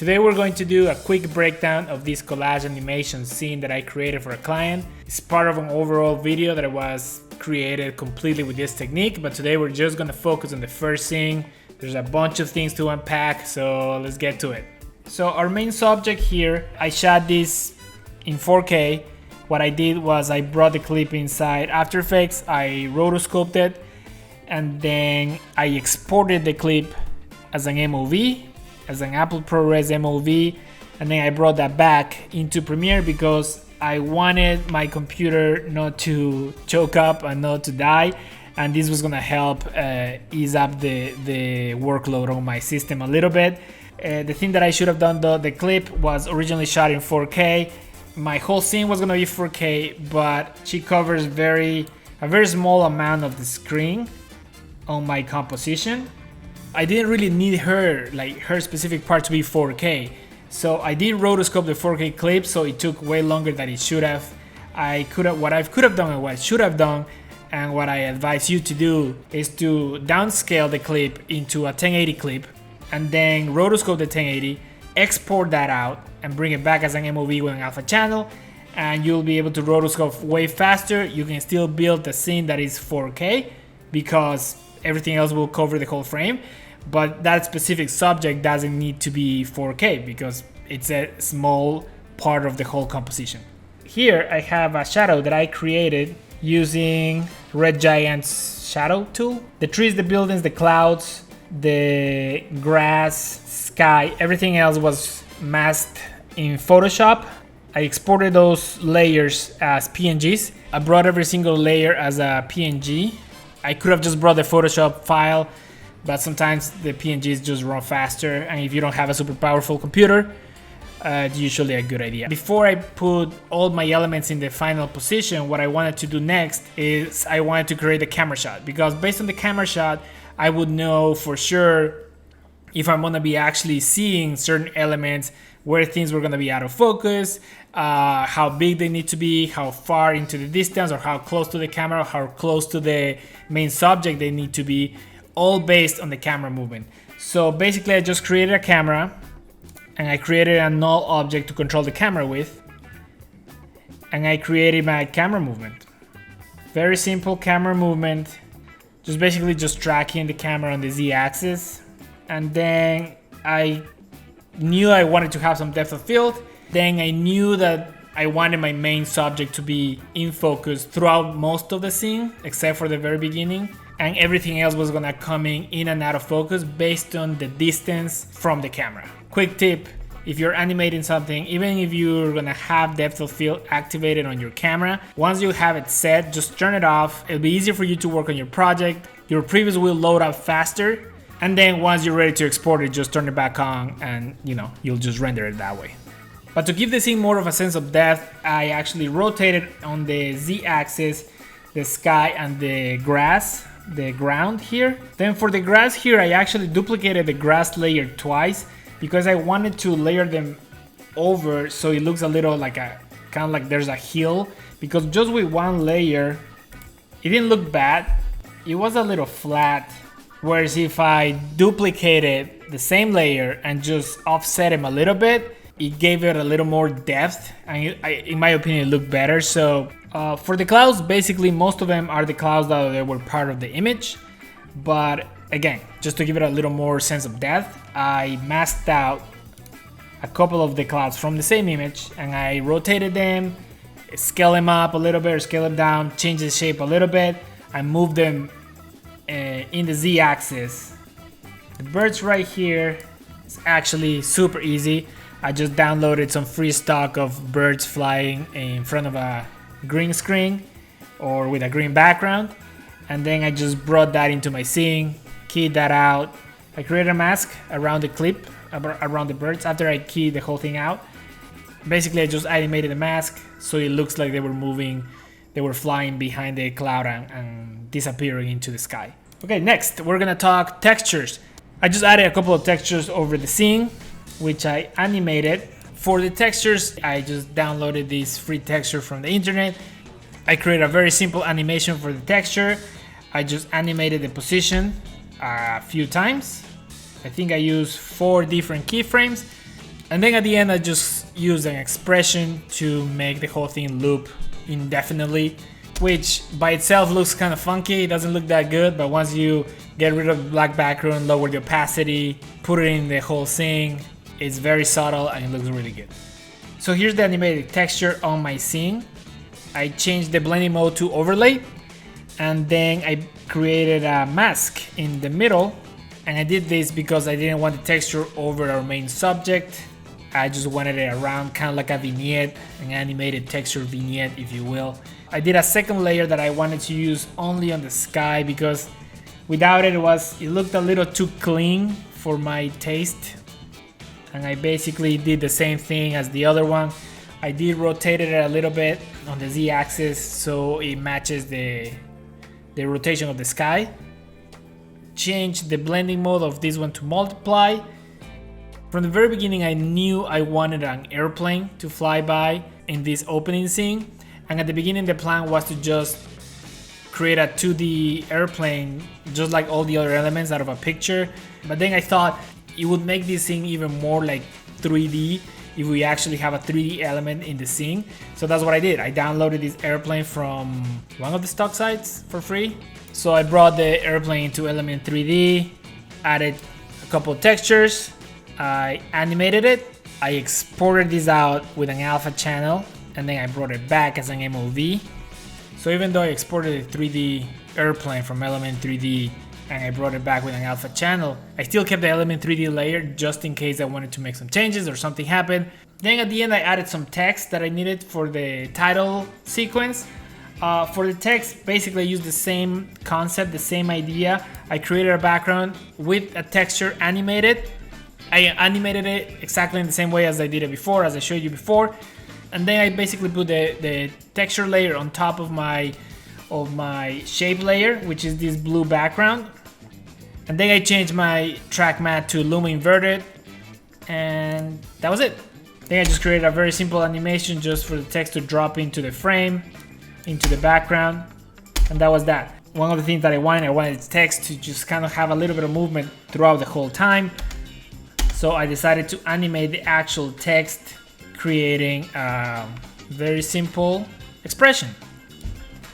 Today we're going to do a quick breakdown of this collage animation scene that I created for a client. It's part of an overall video that was created completely with this technique, but today we're just going to focus on the first scene. There's a bunch of things to unpack, so let's get to it. So our main subject here, I shot this in 4K. What I did was I brought the clip inside After Effects, I rotoscoped it, and then I exported the clip as an MOV, as an Apple ProRes MOV, and then I brought that back into Premiere because I wanted my computer not to choke up and not to die, and this was gonna help ease up the workload on my system a little bit. The thing that I should have done though, the clip was originally shot in 4K. My whole scene was gonna be 4K, but she covers a very small amount of the screen on my composition. I didn't really need her specific part to be 4K, so I did rotoscope the 4K clip, so it took way longer than it should have. What I could have done and what I should have done, and what I advise you to do, is to downscale the clip into a 1080 clip, and then rotoscope the 1080, export that out, and bring it back as an MOV with an alpha channel, and you'll be able to rotoscope way faster. You can still build a scene that is 4K because everything else will cover the whole frame, but that specific subject doesn't need to be 4K because it's a small part of the whole composition. Here I have a shadow that I created using Red Giant's shadow tool. The trees, the buildings, the clouds, the grass, sky, everything else was masked in Photoshop. I exported those layers as PNGs. I brought every single layer as a PNG. I could have just brought the Photoshop file, but sometimes the PNGs just run faster, and if you don't have a super powerful computer, it's usually a good idea. Before I put all my elements in the final position, what I wanted to do next is I wanted to create a camera shot, because based on the camera shot, I would know for sure if I'm gonna be actually seeing certain elements, where things were gonna be out of focus, how big they need to be, how far into the distance, or how close to the camera, how close to the main subject they need to be, all based on the camera movement. So basically I just created a camera, and I created a null object to control the camera with, and I created my camera movement. Very simple camera movement, just tracking the camera on the Z-axis. And then I knew I wanted to have some depth of field. Then I knew that I wanted my main subject to be in focus throughout most of the scene, except for the very beginning. And everything else was gonna come in and out of focus based on the distance from the camera. Quick tip, if you're animating something, even if you're gonna have depth of field activated on your camera, once you have it set, just turn it off. It'll be easier for you to work on your project. Your previews will load up faster. And then once you're ready to export it, just turn it back on, and you'll just render it that way. But to give the scene more of a sense of depth, I actually rotated on the Z-axis the sky and the grass, the ground here. Then for the grass here, I actually duplicated the grass layer twice because I wanted to layer them over so it looks a little like kind of like there's a hill, because just with one layer, it didn't look bad. It was a little flat. Whereas if I duplicated the same layer and just offset them a little bit, it gave it a little more depth, and in my opinion, it looked better. So for the clouds, basically most of them are the clouds that they were part of the image. But again, just to give it a little more sense of depth, I masked out a couple of the clouds from the same image, and I rotated them, scale them up a little bit, or scale them down, change the shape a little bit, and moved them in the Z-axis. The birds right here is actually super easy. I just downloaded some free stock of birds flying in front of a green screen or with a green background, and then I just brought that into my scene, keyed that out. I created a mask around the clip, around the birds, after I keyed the whole thing out. Basically I just animated the mask so it looks like they were moving, they were flying behind the cloud and disappearing into the sky. Okay, next we're gonna talk textures. I just added a couple of textures over the scene, which I animated. For the textures, I just downloaded this free texture from the internet. I created a very simple animation for the texture. I just animated the position a few times. I think I used 4 different keyframes. And then at the end I just used an expression to make the whole thing loop indefinitely, which by itself looks kind of funky. It doesn't look that good, but once you get rid of the black background, lower the opacity, put it in the whole scene, it's very subtle and it looks really good. So here's the animated texture on my scene. I changed the blending mode to overlay, and then I created a mask in the middle, and I did this because I didn't want the texture over our main subject. I just wanted it around, kind of like a vignette, an animated texture vignette, if you will. I did a second layer that I wanted to use only on the sky because without it, it looked a little too clean for my taste. And I basically did the same thing as the other one. I did rotate it a little bit on the Z-axis so it matches the rotation of the sky. Change the blending mode of this one to multiply. From the very beginning I knew I wanted an airplane to fly by in this opening scene, and at the beginning the plan was to just create a 2D airplane just like all the other elements out of a picture. But then I thought it would make this scene even more like 3D if we actually have a 3D element in the scene. So that's what I did. I downloaded this airplane from one of the stock sites for free. So I brought the airplane into Element 3D, added a couple of textures, I animated it, I exported this out with an alpha channel, and then I brought it back as an MOV. So even though I exported a 3D airplane from Element 3D and I brought it back with an alpha channel, I still kept the Element 3D layer just in case I wanted to make some changes or something happened. Then at the end I added some text that I needed for the title sequence. For the text, basically I used the same concept, the same idea. I created a background with a texture animated. I animated it exactly in the same way as I did it before, as I showed you before. And then I basically put the texture layer on top of my shape layer, which is this blue background. And then I changed my track matte to Luma inverted, and that was it. Then I just created a very simple animation just for the text to drop into the frame, into the background, and that was that. One of the things that I wanted text to just kind of have a little bit of movement throughout the whole time. So I decided to animate the actual text, creating a very simple expression.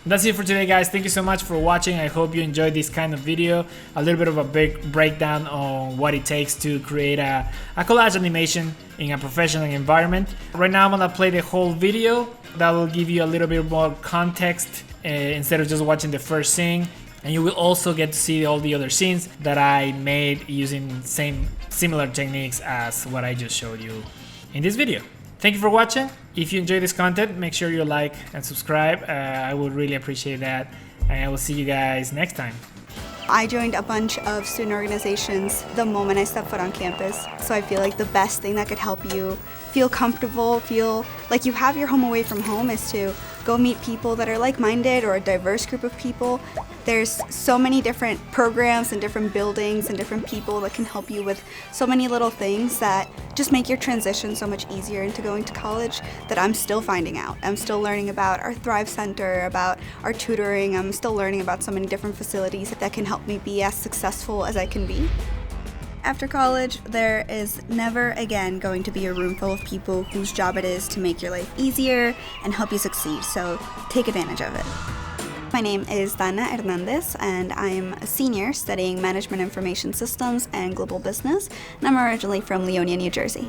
That's it for today, guys. Thank you so much for watching. I hope you enjoyed this kind of video. A little bit of a big breakdown on what it takes to create a collage animation in a professional environment. Right now I'm gonna play the whole video. That will give you a little bit more context instead of just watching the first scene. And you will also get to see all the other scenes that I made using similar techniques as what I just showed you in this video. Thank you for watching. If you enjoy this content, make sure you like and subscribe. I would really appreciate that. And I will see you guys next time. I joined a bunch of student organizations the moment I stepped foot on campus. So I feel like the best thing that could help you feel comfortable, feel like you have your home away from home is to go meet people that are like-minded or a diverse group of people. There's so many different programs and different buildings and different people that can help you with so many little things that just make your transition so much easier into going to college that I'm still finding out. I'm still learning about our Thrive Center, about our tutoring. I'm still learning about so many different facilities that can help me be as successful as I can be. After college, there is never again going to be a room full of people whose job it is to make your life easier and help you succeed, so take advantage of it. My name is Dana Hernandez, and I'm a senior studying Management Information Systems and Global Business, and I'm originally from Leonia, New Jersey.